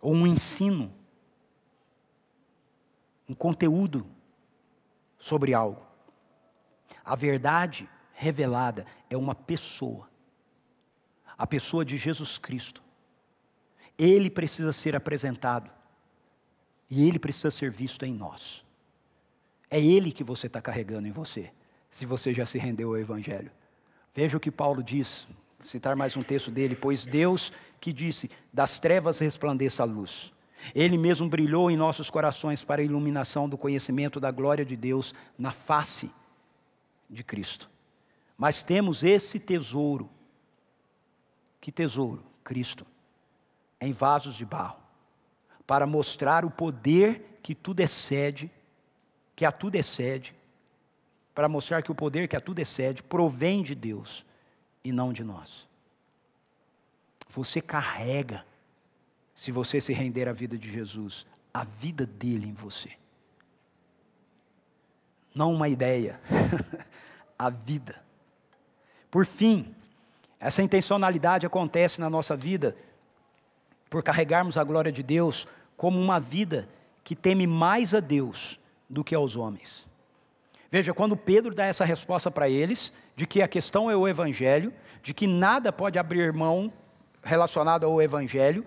ou um ensino, um conteúdo sobre algo. A verdade revelada é uma pessoa. A pessoa de Jesus Cristo. Ele precisa ser apresentado. E Ele precisa ser visto em nós. É Ele que você está carregando em você, se você já se rendeu ao Evangelho. Veja o que Paulo diz, vou citar mais um texto dele. Pois Deus que disse, das trevas resplandeça a luz. Ele mesmo brilhou em nossos corações para a iluminação do conhecimento da glória de Deus na face de Cristo. Mas temos esse tesouro. Que tesouro? Cristo. Em vasos de barro. Para mostrar o poder que tudo excede, que a tudo excede. Para mostrar que o poder que a tudo excede provém de Deus e não de nós. Você carrega, se você se render à vida de Jesus, a vida dele em você. Não uma ideia, a vida. Por fim, essa intencionalidade acontece na nossa vida por carregarmos a glória de Deus como uma vida que teme mais a Deus do que aos homens. Veja, quando Pedro dá essa resposta para eles, de que a questão é o Evangelho, de que nada pode abrir mão relacionado ao Evangelho,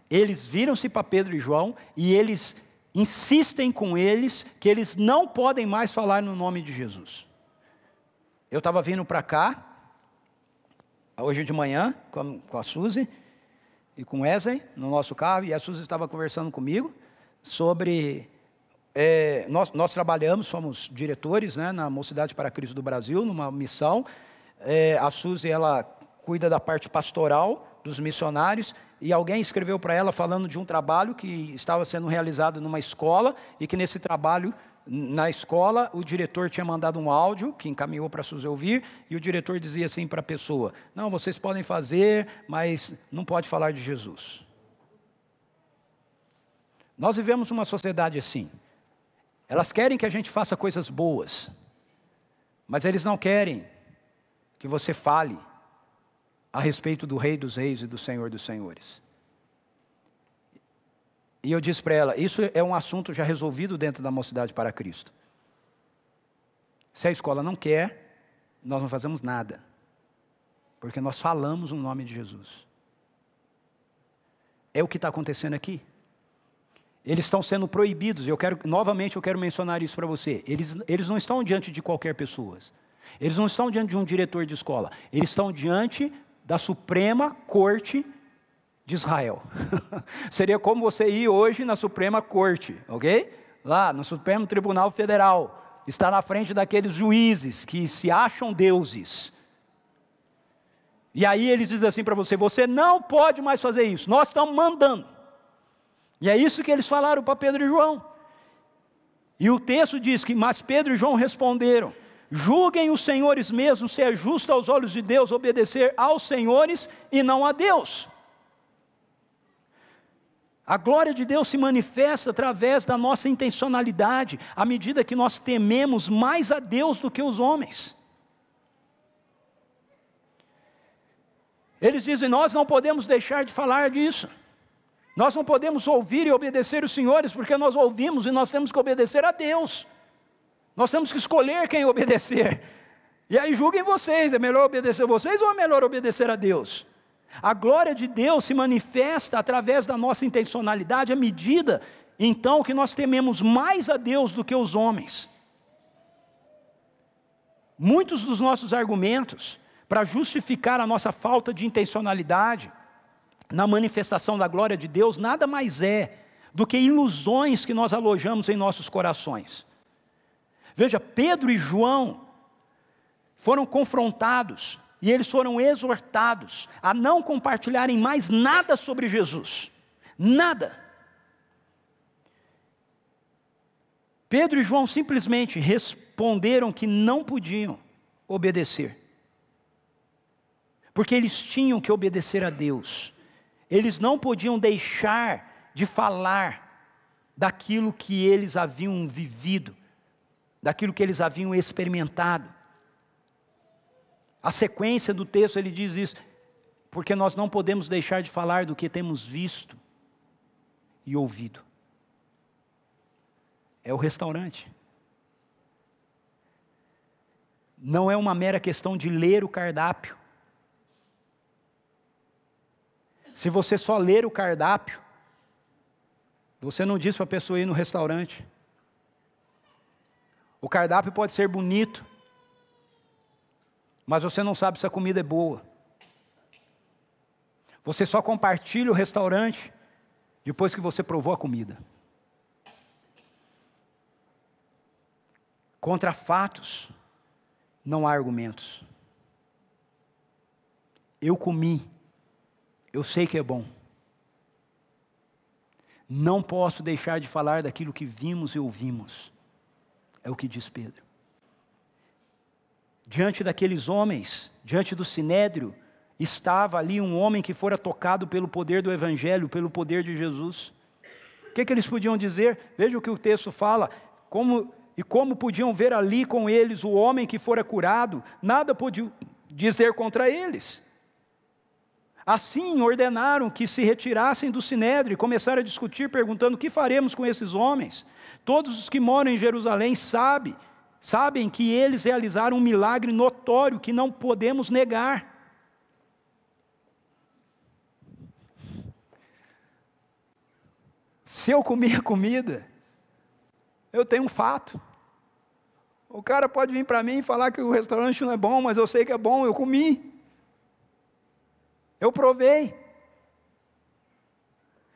eles viram-se para Pedro e João e eles insistem com eles que eles não podem mais falar no nome de Jesus. Eu estava vindo para cá, hoje de manhã, com a Suzy e com o Wesley, no nosso carro, e a Suzy estava conversando comigo sobre... nós trabalhamos, somos diretores, né, na Mocidade para Cristo do Brasil, numa missão. A Suzy, ela cuida da parte pastoral dos missionários, e alguém escreveu para ela falando de um trabalho que estava sendo realizado numa escola, e que nesse trabalho, na escola, o diretor tinha mandado um áudio, que encaminhou para a Suzy ouvir, e o diretor dizia assim para a pessoa: não, vocês podem fazer, mas não pode falar de Jesus. Nós vivemos uma sociedade assim. Elas querem que a gente faça coisas boas, mas eles não querem que você fale a respeito do Rei dos Reis e do Senhor dos Senhores. E eu disse para ela, isso é um assunto já resolvido dentro da Mocidade para Cristo. Se a escola não quer, nós não fazemos nada, porque nós falamos o nome de Jesus. É o que está acontecendo aqui. Eles estão sendo proibidos, novamente eu quero mencionar isso para você. Eles não estão diante de qualquer pessoa. Eles não estão diante de um diretor de escola. Eles estão diante da Suprema Corte de Israel. Seria como você ir hoje na Suprema Corte, ok? Lá no Supremo Tribunal Federal. Está na frente daqueles juízes que se acham deuses. E aí eles dizem assim para você, você não pode mais fazer isso, nós estamos mandando. E é isso que eles falaram para Pedro e João. E o texto diz que, mas Pedro e João responderam, julguem os senhores mesmos se é justo aos olhos de Deus obedecer aos senhores e não a Deus. A glória de Deus se manifesta através da nossa intencionalidade, à medida que nós tememos mais a Deus do que os homens. Eles dizem, nós não podemos deixar de falar disso. Nós não podemos ouvir e obedecer os senhores, porque nós ouvimos e nós temos que obedecer a Deus. Nós temos que escolher quem obedecer. E aí julguem vocês, é melhor obedecer a vocês ou é melhor obedecer a Deus? A glória de Deus se manifesta através da nossa intencionalidade, à medida, então, que nós tememos mais a Deus do que os homens. Muitos dos nossos argumentos para justificar a nossa falta de intencionalidade na manifestação da glória de Deus, nada mais é do que ilusões que nós alojamos em nossos corações. Veja, Pedro e João foram confrontados e eles foram exortados a não compartilharem mais nada sobre Jesus. Nada. Pedro e João simplesmente responderam que não podiam obedecer, porque eles tinham que obedecer a Deus. Eles não podiam deixar de falar daquilo que eles haviam vivido, daquilo que eles haviam experimentado. A sequência do texto ele diz isso, porque nós não podemos deixar de falar do que temos visto e ouvido. É o restaurante. não é uma mera questão de ler o cardápio. Se você só ler o cardápio, você não diz para a pessoa ir no restaurante. O cardápio pode ser bonito, mas você não sabe se a comida é boa. Você só compartilha o restaurante depois que você provou a comida. Contra fatos, não há argumentos. Eu comi, eu sei que é bom. Não posso deixar de falar daquilo que vimos e ouvimos. É o que diz Pedro. Diante daqueles homens, diante do sinédrio, estava ali um homem que fora tocado pelo poder do Evangelho, pelo poder de Jesus. O que eles podiam dizer? Veja o que o texto fala. Como podiam ver ali com eles o homem que fora curado, nada podiam dizer contra eles. Assim ordenaram que se retirassem do sinédrio e começaram a discutir, perguntando: o que faremos com esses homens? Todos os que moram em Jerusalém sabem que eles realizaram um milagre notório que não podemos negar. Se eu comer a comida, eu tenho um fato. O cara pode vir para mim e falar que o restaurante não é bom, mas eu sei que é bom, eu comi. Eu provei.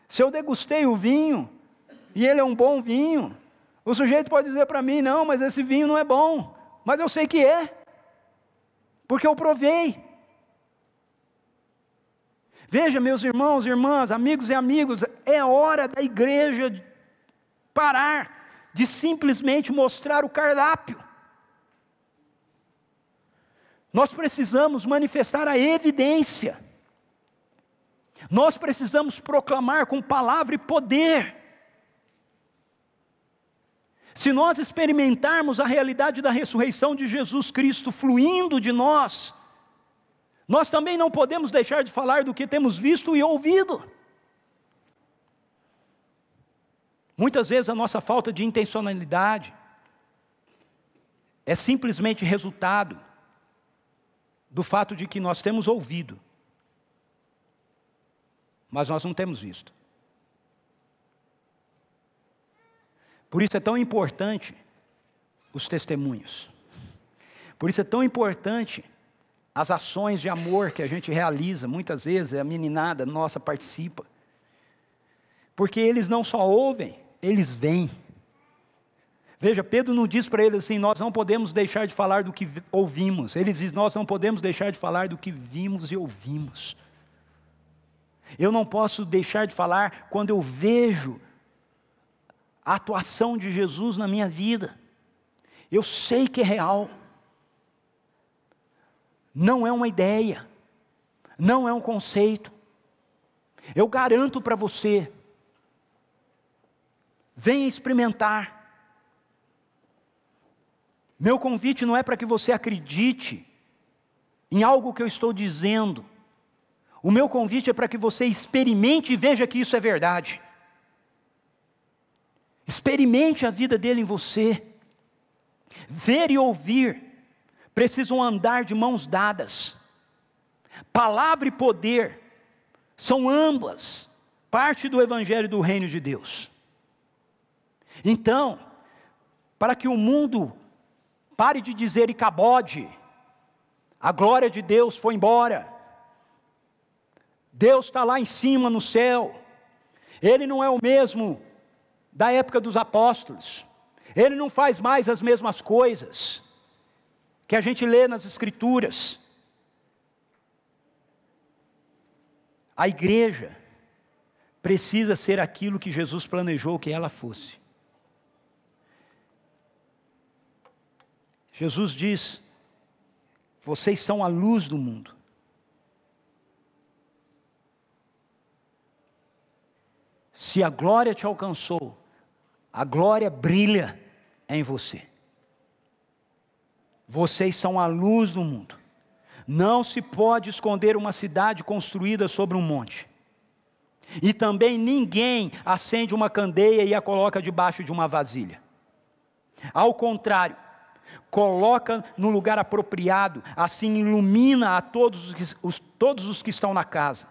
Se eu degustei o vinho, e ele é um bom vinho, o sujeito pode dizer para mim: não, mas esse vinho não é bom. Mas eu sei que é, porque eu provei. Veja, meus irmãos e irmãs, amigos e amigos, é hora da igreja parar de simplesmente mostrar o cardápio. Nós precisamos manifestar a evidência. Nós precisamos proclamar com palavra e poder. Se nós experimentarmos a realidade da ressurreição de Jesus Cristo fluindo de nós, nós também não podemos deixar de falar do que temos visto e ouvido. Muitas vezes a nossa falta de intencionalidade é simplesmente resultado do fato de que nós temos ouvido, mas nós não temos visto. Por isso é tão importante os testemunhos. Por isso é tão importante as ações de amor que a gente realiza. Muitas vezes a meninada nossa participa. Porque eles não só ouvem, eles veem. Veja, Pedro não diz para eles assim: nós não podemos deixar de falar do que ouvimos. Ele diz: nós não podemos deixar de falar do que vimos e ouvimos. Eu não posso deixar de falar quando eu vejo a atuação de Jesus na minha vida. Eu sei que é real. Não é uma ideia. Não é um conceito. Eu garanto para você. Venha experimentar. Meu convite não é para que você acredite em algo que eu estou dizendo. O meu convite é para que você experimente e veja que isso é verdade. Experimente a vida dele em você. Ver e ouvir precisam andar de mãos dadas. Palavra e poder são ambas parte do Evangelho do Reino de Deus. Então, para que o mundo pare de dizer Icabode, a glória de Deus foi embora, Deus está lá em cima no céu, Ele não é o mesmo da época dos apóstolos, Ele não faz mais as mesmas coisas que a gente lê nas Escrituras. A igreja precisa ser aquilo que Jesus planejou que ela fosse. Jesus diz: vocês são a luz do mundo. Se a glória te alcançou, a glória brilha em você. Vocês são a luz do mundo. Não se pode esconder uma cidade construída sobre um monte. E também ninguém acende uma candeia e a coloca debaixo de uma vasilha. Ao contrário, coloca no lugar apropriado, assim ilumina a todos os que estão na casa.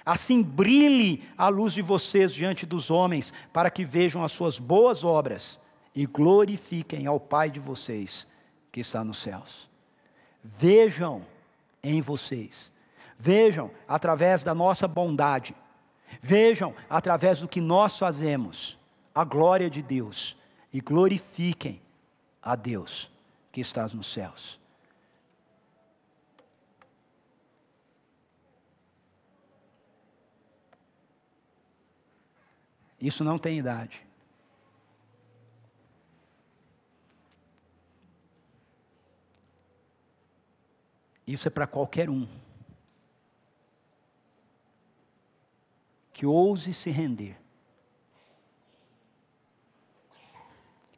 Assim brilhe a luz de vocês diante dos homens, para que vejam as suas boas obras e glorifiquem ao Pai de vocês que está nos céus. Vejam em vocês, vejam através da nossa bondade, vejam através do que nós fazemos, a glória de Deus, e glorifiquem a Deus que está nos céus. Isso não tem idade. Isso é para qualquer um que ouse se render,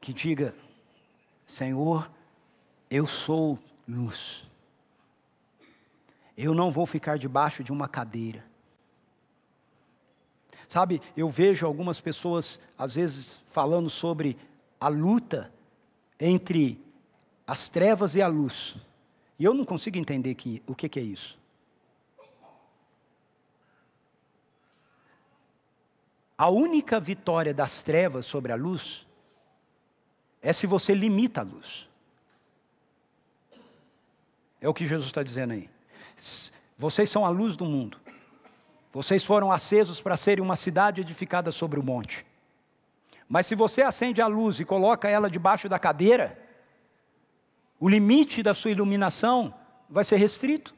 que diga: Senhor, eu sou luz, eu não vou ficar debaixo de uma cadeira. Sabe, eu vejo algumas pessoas, às vezes, falando sobre a luta entre as trevas e a luz. E eu não consigo entender o que é isso. A única vitória das trevas sobre a luz é se você limita a luz. É o que Jesus está dizendo aí. Vocês são a luz do mundo. Vocês foram acesos para serem uma cidade edificada sobre o monte. Mas se você acende a luz e coloca ela debaixo da cadeira, o limite da sua iluminação vai ser restrito.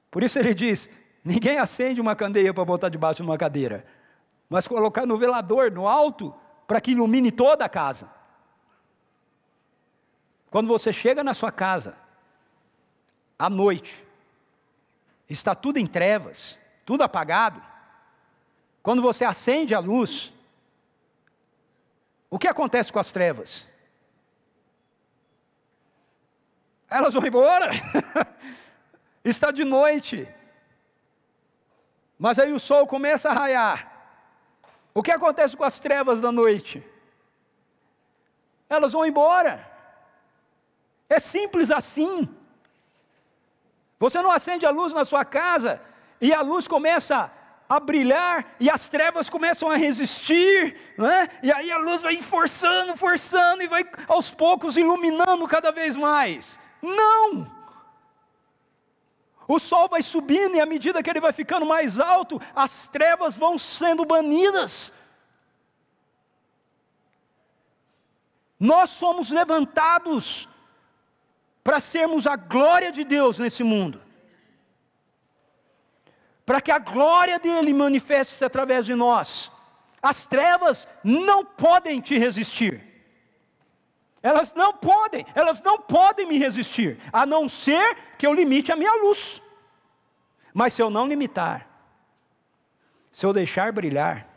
Por isso ele diz: ninguém acende uma candeia para botar debaixo de uma cadeira, mas colocar no velador, no alto, para que ilumine toda a casa. Quando você chega na sua casa, à noite, está tudo em trevas, tudo apagado. Quando você acende a luz, o que acontece com as trevas? Elas vão embora. Está de noite. Mas aí o sol começa a raiar. O que acontece com as trevas da noite? Elas vão embora. É simples assim. Você não acende a luz na sua casa e a luz começa a brilhar e as trevas começam a resistir, né? E aí a luz vai forçando e vai aos poucos iluminando cada vez mais. Não! O sol vai subindo e à medida que ele vai ficando mais alto, as trevas vão sendo banidas. Nós somos levantados para sermos a glória de Deus nesse mundo, para que a glória dele manifeste-se através de nós. As trevas não podem te resistir, elas não podem me resistir, a não ser que eu limite a minha luz. Mas se eu não limitar, se eu deixar brilhar,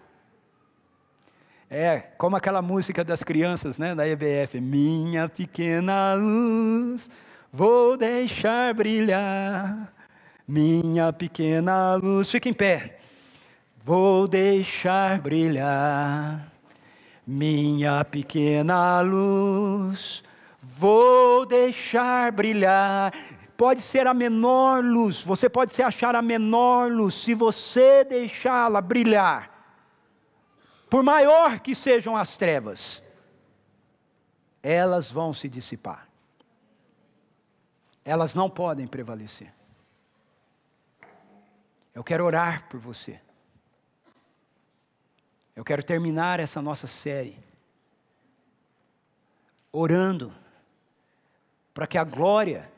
é como aquela música das crianças, né, da EBF: minha pequena luz, vou deixar brilhar, minha pequena luz. Fica em pé. Vou deixar brilhar, minha pequena luz, vou deixar brilhar. Pode ser a menor luz, você pode se achar a menor luz, se você deixá-la brilhar, por maior que sejam as trevas, elas vão se dissipar. Elas não podem prevalecer. Eu quero orar por você. Eu quero terminar essa nossa série orando para que a glória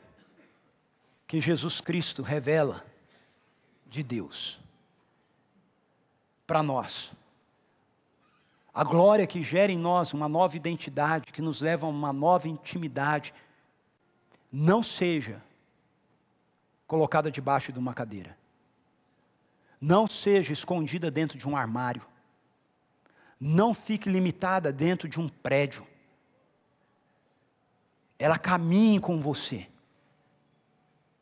que Jesus Cristo revela de Deus para nós, a glória que gera em nós uma nova identidade, que nos leva a uma nova intimidade, não seja colocada debaixo de uma cadeira, não seja escondida dentro de um armário, não fique limitada dentro de um prédio. Ela caminhe com você,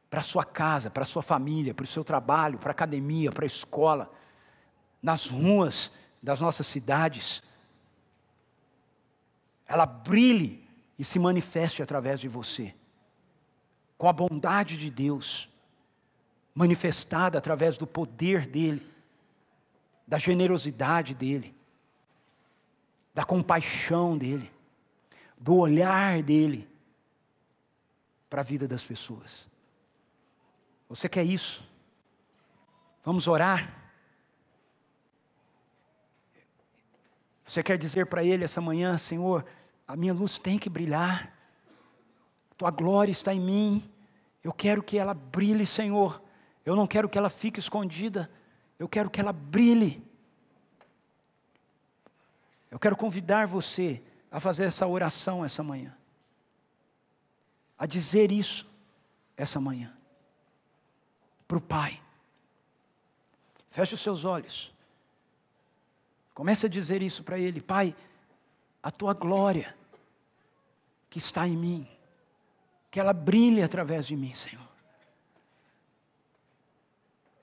para a sua casa, para a sua família, para o seu trabalho, para a academia, para a escola, nas ruas das nossas cidades. ela brilhe e se manifeste através de você, com a bondade de Deus, manifestada através do poder dEle, da generosidade dEle, da compaixão dEle, do olhar dEle para a vida das pessoas. Você quer isso? Vamos orar? Você quer dizer para Ele essa manhã: Senhor, a minha luz tem que brilhar, Tua glória está em mim, eu quero que ela brilhe, Senhor, eu não quero que ela fique escondida, eu quero que ela brilhe. Eu quero convidar você a fazer essa oração essa manhã, a dizer isso essa manhã, para o Pai. Feche os seus olhos, comece a dizer isso para Ele: Pai, a Tua glória que está em mim, que ela brilhe através de mim, Senhor.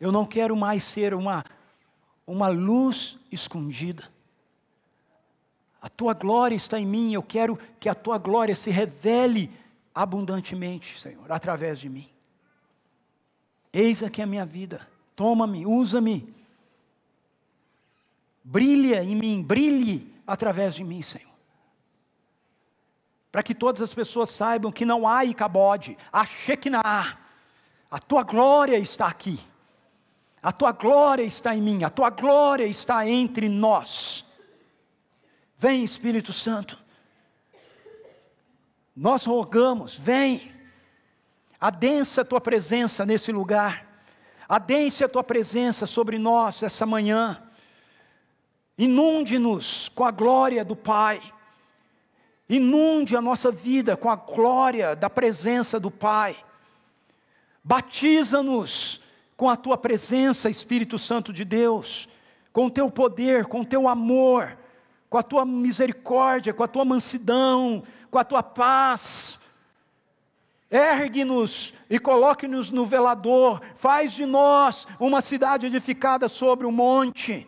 Eu não quero mais ser uma luz escondida. A Tua glória está em mim, eu quero que a Tua glória se revele abundantemente, Senhor, através de mim. Eis aqui a minha vida, toma-me, usa-me. Brilha em mim, brilhe através de mim, Senhor. Para que todas as pessoas saibam que não há Icabode, há Shekinah. A Tua glória está aqui. A Tua glória está em mim, a Tua glória está entre nós. Vem, Espírito Santo, nós rogamos, vem, adensa a Tua presença nesse lugar, adense a Tua presença sobre nós essa manhã, inunde-nos com a glória do Pai, inunde a nossa vida com a glória da presença do Pai, batiza-nos com a Tua presença, Espírito Santo de Deus, com o Teu poder, com o Teu amor, com a Tua misericórdia, com a Tua mansidão, com a Tua paz. Ergue-nos e coloque-nos no velador, faz de nós uma cidade edificada sobre o monte.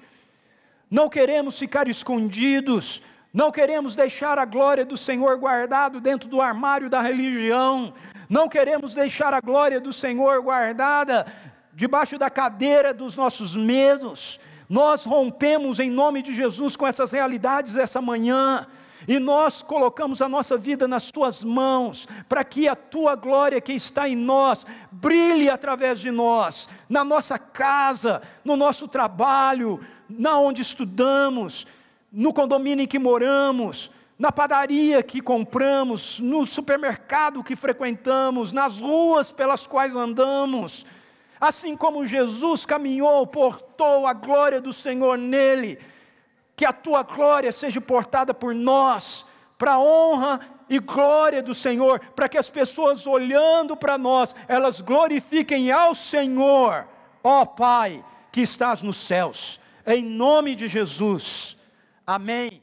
Não queremos ficar escondidos, não queremos deixar a glória do Senhor guardado dentro do armário da religião, não queremos deixar a glória do Senhor guardada debaixo da cadeira dos nossos medos. Nós rompemos em nome de Jesus com essas realidades essa manhã, e nós colocamos a nossa vida nas Tuas mãos, para que a Tua glória que está em nós, brilhe através de nós, na nossa casa, no nosso trabalho, na onde estudamos, no condomínio em que moramos, na padaria que compramos, no supermercado que frequentamos, nas ruas pelas quais andamos. Assim como Jesus caminhou, portou a glória do Senhor nele, que a Tua glória seja portada por nós, para a honra e glória do Senhor, para que as pessoas olhando para nós, elas glorifiquem ao Senhor, ó Pai, que estás nos céus, em nome de Jesus, amém.